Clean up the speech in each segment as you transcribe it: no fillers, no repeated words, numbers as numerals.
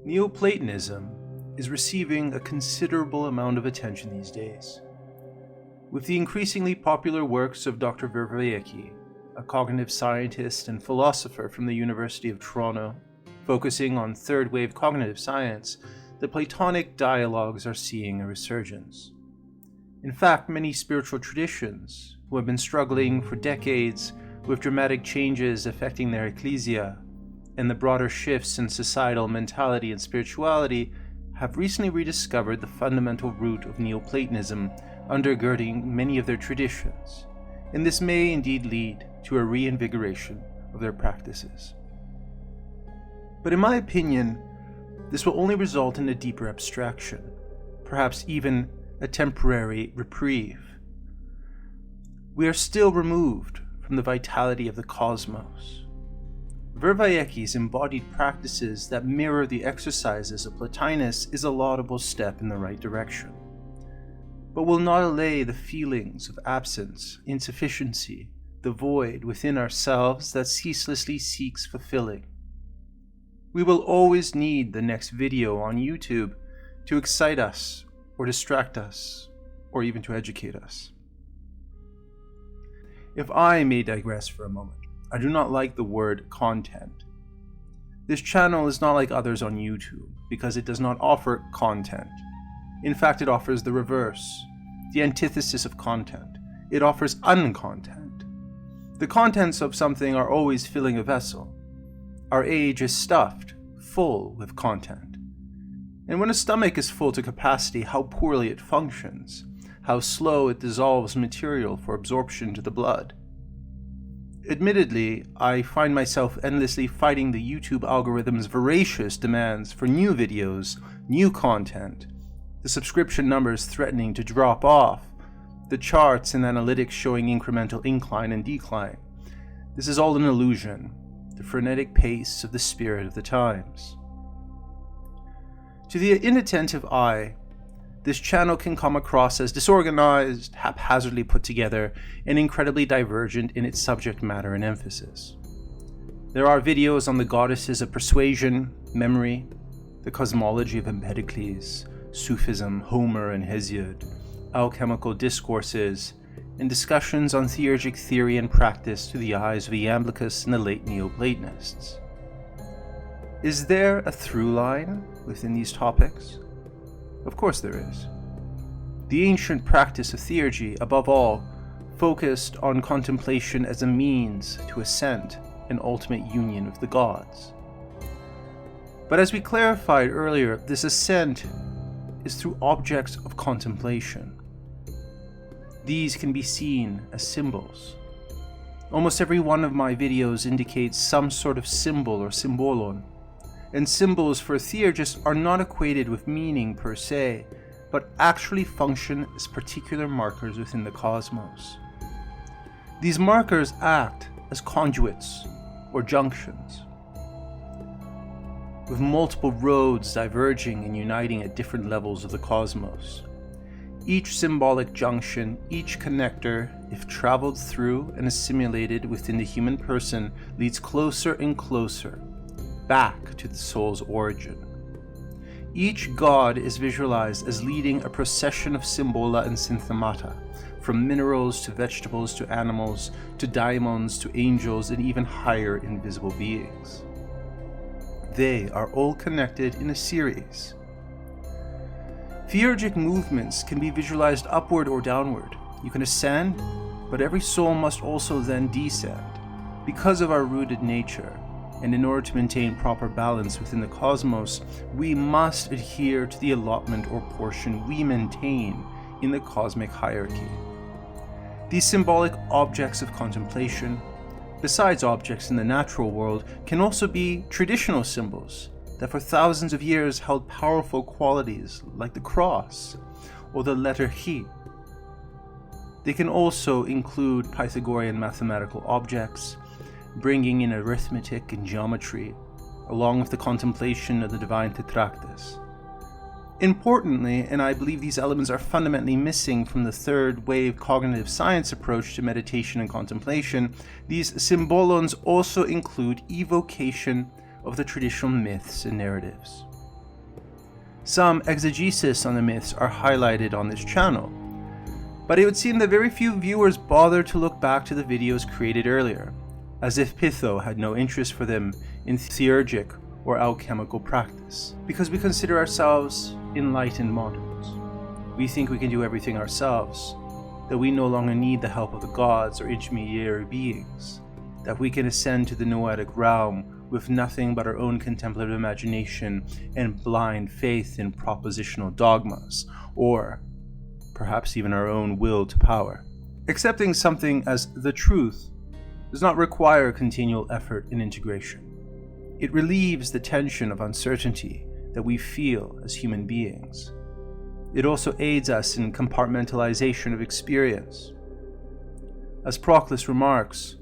Neoplatonism is receiving a considerable amount of attention these days. With the increasingly popular works of Dr. Theurgy, a cognitive scientist and philosopher from the University of Toronto, focusing on third-wave cognitive science, the Platonic dialogues are seeing a resurgence. In fact, many spiritual traditions, who have been struggling for decades with dramatic changes affecting their ecclesia and the broader shifts in societal mentality and spirituality, have recently rediscovered the fundamental root of Neoplatonism undergirding many of their traditions, and this may indeed lead to a reinvigoration of their practices. But in my opinion, this will only result in a deeper abstraction, perhaps even a temporary reprieve. We are still removed from the vitality of the cosmos. Theurgy's embodied practices that mirror the exercises of Plotinus is a laudable step in the right direction, but will not allay the feelings of absence, insufficiency, the void within ourselves that ceaselessly seeks fulfilling. We will always need the next video on YouTube to excite us, or distract us, or even to educate us. If I may digress for a moment, I do not like the word content. This channel is not like others on YouTube because it does not offer content. In fact, it offers the reverse, the antithesis of content. It offers uncontent. The contents of something are always filling a vessel. Our age is stuffed, full with content. And when a stomach is full to capacity, how poorly it functions, how slow it dissolves material for absorption to the blood. Admittedly, I find myself endlessly fighting the YouTube algorithm's voracious demands for new videos, new content, the subscription numbers threatening to drop off, the charts and analytics showing incremental incline and decline. This is all an illusion, the frenetic pace of the spirit of the times. To the inattentive eye, this channel can come across as disorganized, haphazardly put together, and incredibly divergent in its subject matter and emphasis. There are videos on the goddesses of persuasion, memory, the cosmology of Empedocles, Sufism, Homer and Hesiod, alchemical discourses, and discussions on theurgic theory and practice through the eyes of Iamblichus and the late Neoplatonists. Is there a through line within these topics? Of course there is. The ancient practice of theurgy, above all, focused on contemplation as a means to ascent and ultimate union with the gods. But as we clarified earlier, this ascent is through objects of contemplation. These can be seen as symbols. Almost every one of my videos indicates some sort of symbol or symbolon, and symbols for theurgists are not equated with meaning per se, but actually function as particular markers within the cosmos. These markers act as conduits or junctions, with multiple roads diverging and uniting at different levels of the cosmos. Each symbolic junction, each connector, if traveled through and assimilated within the human person, leads closer and closer back to the soul's origin. Each god is visualized as leading a procession of symbola and synthemata, from minerals to vegetables to animals, to daimons to angels and even higher invisible beings. They are all connected in a series. Theurgic movements can be visualized upward or downward. You can ascend, but every soul must also then descend, because of our rooted nature. And in order to maintain proper balance within the cosmos, we must adhere to the allotment or portion we maintain in the cosmic hierarchy. These symbolic objects of contemplation, besides objects in the natural world, can also be traditional symbols that for thousands of years held powerful qualities like the cross or the letter Chi. They can also include Pythagorean mathematical objects, bringing in arithmetic and geometry, along with the contemplation of the divine tetractys. Importantly, and I believe these elements are fundamentally missing from the third wave cognitive science approach to meditation and contemplation, these symbolons also include evocation of the traditional myths and narratives. Some exegesis on the myths are highlighted on this channel, but it would seem that very few viewers bother to look back to the videos created earlier, as if Pytho had no interest for them in theurgic or alchemical practice, because we consider ourselves enlightened moderns. We think we can do everything ourselves, that we no longer need the help of the gods or intermediary beings, that we can ascend to the noetic realm with nothing but our own contemplative imagination and blind faith in propositional dogmas, or perhaps even our own will to power. Accepting something as the truth does not require continual effort and integration. It relieves the tension of uncertainty that we feel as human beings. It also aids us in compartmentalization of experience. As Proclus remarks,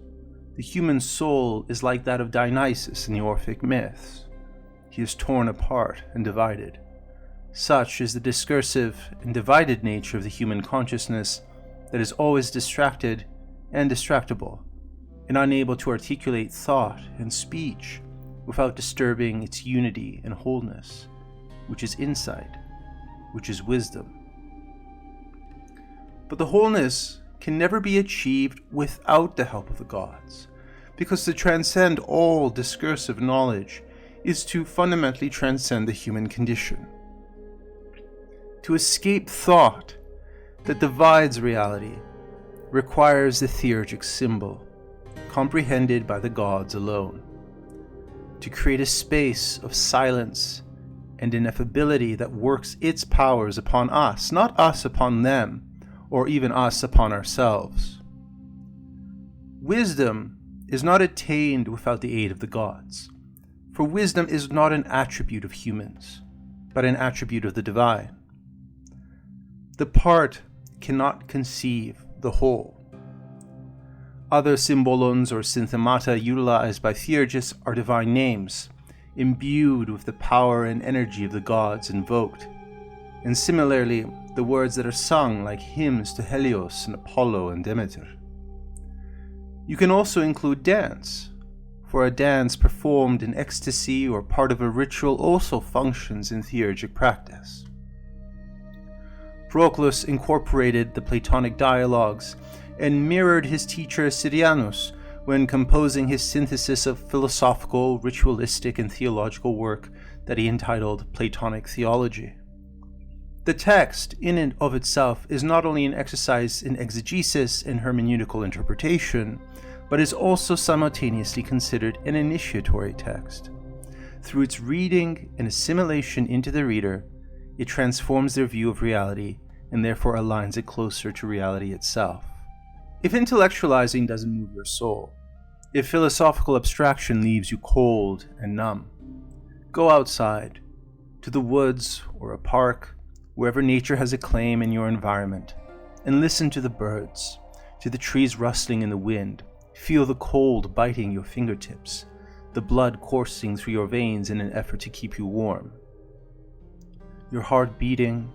the human soul is like that of Dionysus in the Orphic myths. He is torn apart and divided. Such is the discursive and divided nature of the human consciousness that is always distracted and distractible, and unable to articulate thought and speech without disturbing its unity and wholeness, which is insight, which is wisdom. But the wholeness can never be achieved without the help of the gods, because to transcend all discursive knowledge is to fundamentally transcend the human condition. To escape thought that divides reality requires the theurgic symbol, comprehended by the gods alone. To create a space of silence and ineffability that works its powers upon us, not us upon them, or even us upon ourselves. Wisdom is not attained without the aid of the gods, for wisdom is not an attribute of humans, but an attribute of the divine. The part cannot conceive the whole. Other symbolons or synthemata utilized by theurgists are divine names, imbued with the power and energy of the gods invoked, and similarly, the words that are sung like hymns to Helios and Apollo and Demeter. You can also include dance, for a dance performed in ecstasy or part of a ritual also functions in theurgic practice. Proclus incorporated the Platonic dialogues and mirrored his teacher Syrianus when composing his synthesis of philosophical, ritualistic, and theological work that he entitled Platonic Theology. The text, in and of itself, is not only an exercise in exegesis and hermeneutical interpretation, but is also simultaneously considered an initiatory text. Through its reading and assimilation into the reader, it transforms their view of reality and therefore aligns it closer to reality itself. If intellectualizing doesn't move your soul, if philosophical abstraction leaves you cold and numb, go outside, to the woods or a park, wherever nature has a claim in your environment, and listen to the birds, to the trees rustling in the wind. Feel the cold biting your fingertips, the blood coursing through your veins in an effort to keep you warm. Your heart beating,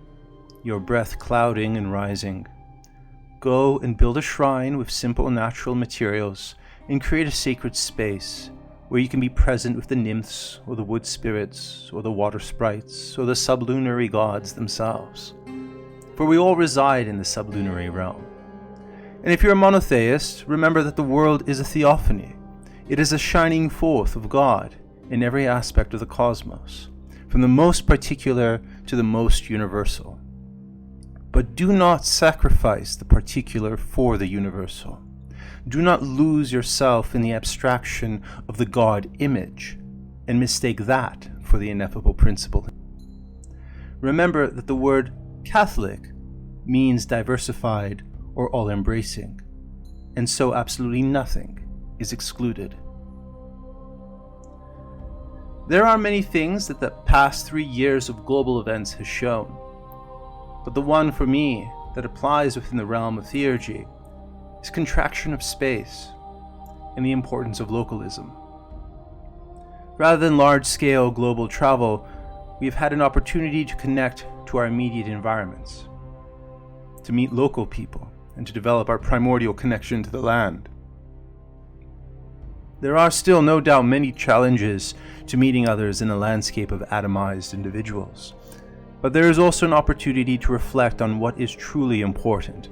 your breath clouding and rising. Go and build a shrine with simple natural materials and create a sacred space where you can be present with the nymphs or the wood spirits or the water sprites or the sublunary gods themselves. For we all reside in the sublunary realm. And if you're a monotheist, remember that the world is a theophany. It is a shining forth of God in every aspect of the cosmos, from the most particular to the most universal. But do not sacrifice the particular for the universal. Do not lose yourself in the abstraction of the God image and mistake that for the ineffable principle. Remember that the word Catholic means diversified or all-embracing, and so absolutely nothing is excluded. There are many things that the past 3 years of global events has shown, but the one for me that applies within the realm of theurgy is contraction of space and the importance of localism. Rather than large-scale global travel, we have had an opportunity to connect to our immediate environments, to meet local people, and to develop our primordial connection to the land. There are still no doubt many challenges to meeting others in a landscape of atomized individuals, But there is also an opportunity to reflect on what is truly important,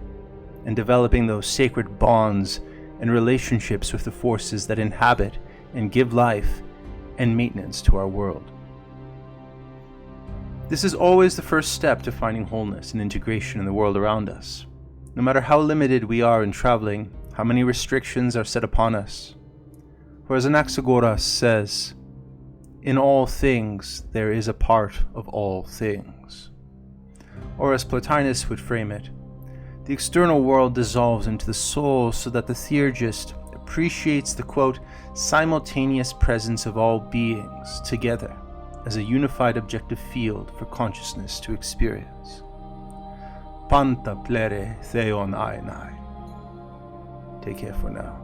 and developing those sacred bonds and relationships with the forces that inhabit and give life and maintenance to our world. This is always the first step to finding wholeness and integration in the world around us, no matter how limited we are in traveling, how many restrictions are set upon us. For as Anaxagoras says, "In all things there is a part of all things." Or as Plotinus would frame it, the external world dissolves into the soul so that the theurgist appreciates the, quote, simultaneous presence of all beings together as a unified objective field for consciousness to experience. Panta plere theon ainai. Take care for now.